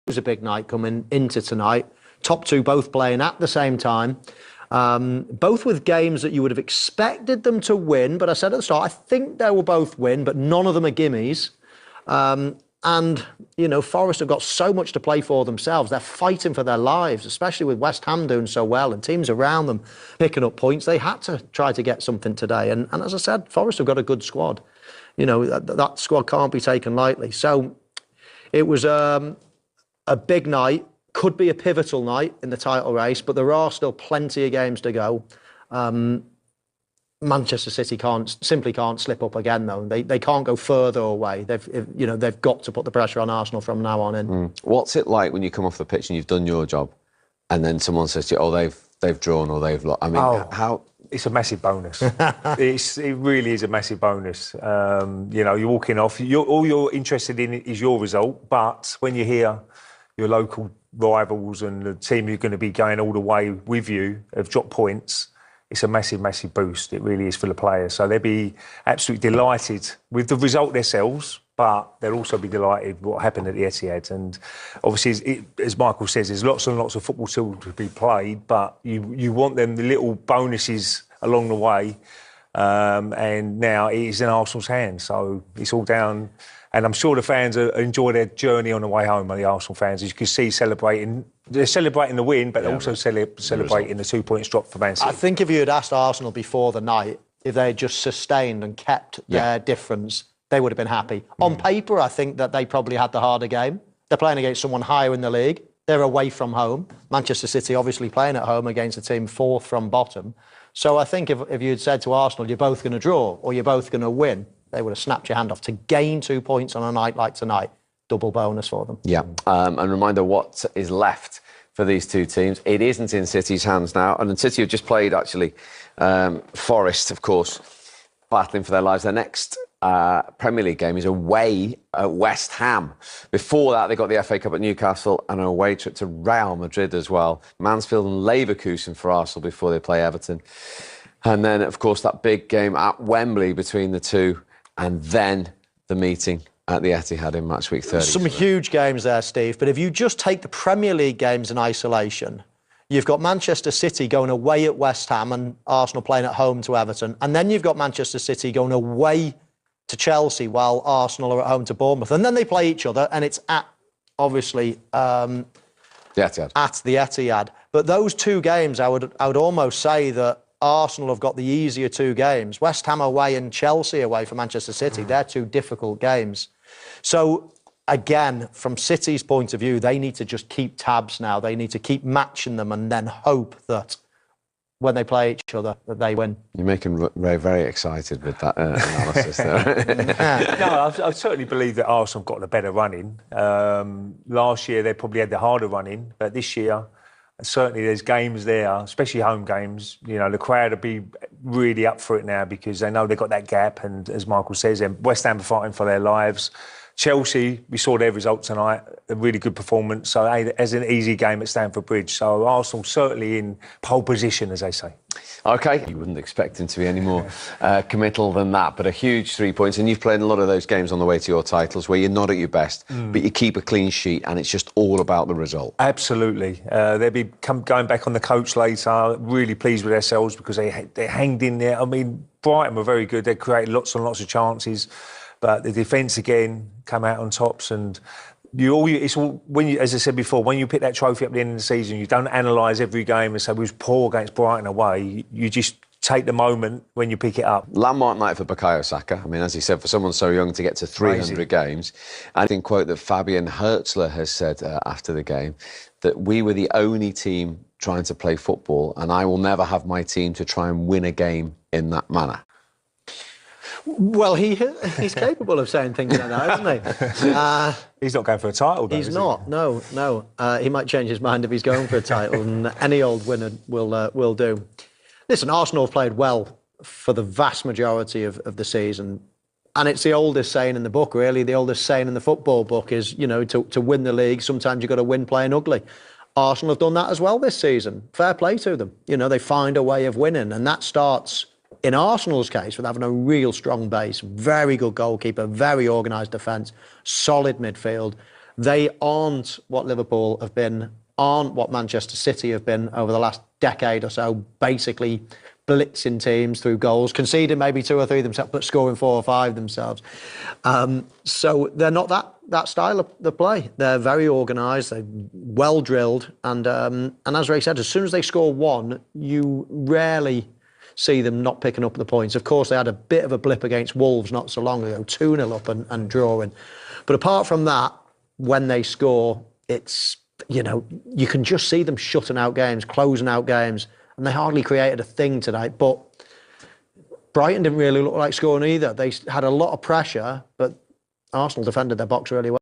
was a big night coming into tonight. Top two both playing at the same time. Both with games that you would have expected them to win, but I said at the start, I think they will both win, but none of them are gimmies. And, you know, Forest have got so much to play for themselves. They're fighting for their lives, especially with West Ham doing so well and teams around them picking up points. They had to try to get something today. And as I said, Forest have got a good squad. You know, that squad can't be taken lightly. So it was a big night, could be a pivotal night in the title race, but there are still plenty of games to go. Manchester City simply can't slip up again, though. They can't go further away. They've got to put the pressure on Arsenal from now on in. What's it like when you come off the pitch and you've done your job, and then someone says to you, "Oh, they've drawn or they've lost"? I mean, how? It's a massive bonus. It really is a massive bonus. You know, you're walking off. All you're interested in is your result, but when you hear your local rivals and the team you're going to be going all the way with you have dropped points, it's a massive, massive boost. It really is for the players. So they'll be absolutely delighted with the result themselves, but they'll also be delighted with what happened at the Etihad. And obviously, as Michael says, there's lots and lots of football still to be played, but you want them, the little bonuses along the way. And now it is in Arsenal's hands. So it's all down. And I'm sure the fans enjoy their journey on the way home, the Arsenal fans. As you can see, they're celebrating the win, but they're also celebrating the 2 points drop for Man City. I think if you had asked Arsenal before the night, if they had just sustained and kept their difference, they would have been happy. On paper, I think that they probably had the harder game. They're playing against someone higher in the league. They're away from home. Manchester City obviously playing at home against a team fourth from bottom. So I think if you'd said to Arsenal, you're both going to draw or you're both going to win, they would have snapped your hand off. To gain 2 points on a night like tonight, double bonus for them. Yeah, and reminder what is left for these two teams. It isn't in City's hands now, and City have just played, actually. Forest, of course, battling for their lives. Their next Premier League game is away at West Ham. Before that, they got the FA Cup at Newcastle and an away trip to Real Madrid as well. Mansfield and Leverkusen for Arsenal before they play Everton. And then, of course, that big game at Wembley between the two, and then the meeting at the Etihad in match week 30. Some huge games there, Steve. But if you just take the Premier League games in isolation, you've got Manchester City going away at West Ham and Arsenal playing at home to Everton. And then you've got Manchester City going away to Chelsea while Arsenal are at home to Bournemouth. And then they play each other, and it's at, obviously, the Etihad. At the Etihad. But those two games, I would almost say that Arsenal have got the easier two games. West Ham away and Chelsea away for Manchester City. They're two difficult games. So, again, from City's point of view, they need to just keep tabs now. They need to keep matching them and then hope that when they play each other, that they win. You're making Ray very excited with that analysis there. No, I certainly believe that Arsenal got the better running. Last year, they probably had the harder running, but this year, certainly there's games there, especially home games. You know, the crowd will be really up for it now because they know they've got that gap. And as Michael says, West Ham are fighting for their lives. Chelsea, we saw their result tonight, a really good performance. So as an easy game at Stamford Bridge. So Arsenal certainly in pole position, as they say. OK, you wouldn't expect him to be any more committal than that, but a huge 3 points. And you've played a lot of those games on the way to your titles where you're not at your best, but you keep a clean sheet and it's just all about the result. Absolutely. They'll be going back on the coach later, really pleased with themselves because they hanged in there. I mean, Brighton were very good. They created lots and lots of chances. But the defence again come out on tops, and it's all when you, as I said before, when you pick that trophy up at the end of the season, you don't analyse every game and say we was poor against Brighton away. You just take the moment when you pick it up. Landmark night for Bukayo Saka. I mean, as he said, for someone so young to get to 300 games. I think quote that Fabian Hertzler has said after the game that we were the only team trying to play football, and I will never have my team to try and win a game in that manner. Well, he's capable of saying things like that, isn't he? He's not going for a title, though, he's not. No. He might change his mind if he's going for a title, and any old winner will do. Listen, Arsenal have played well for the vast majority of the season, and it's the oldest saying in the book, really. The oldest saying in the football book is, you know, to win the league, sometimes you've got to win playing ugly. Arsenal have done that as well this season. Fair play to them. You know, they find a way of winning, and that starts, in Arsenal's case, with having a real strong base, very good goalkeeper, very organised defence, solid midfield. They aren't what Liverpool have been, aren't what Manchester City have been over the last decade or so, basically blitzing teams through goals, conceding maybe 2 or 3 themselves, but scoring 4 or 5 themselves. So they're not that style of the play. They're very organised, they're well drilled, and as Ray said, as soon as they score 1, you rarely see them not picking up the points. Of course, they had a bit of a blip against Wolves not so long ago, 2-0 up and drawing. But apart from that, when they score, it's, you can just see them shutting out games, closing out games, and they hardly created a thing tonight. But Brighton didn't really look like scoring either. They had a lot of pressure, but Arsenal defended their box really well.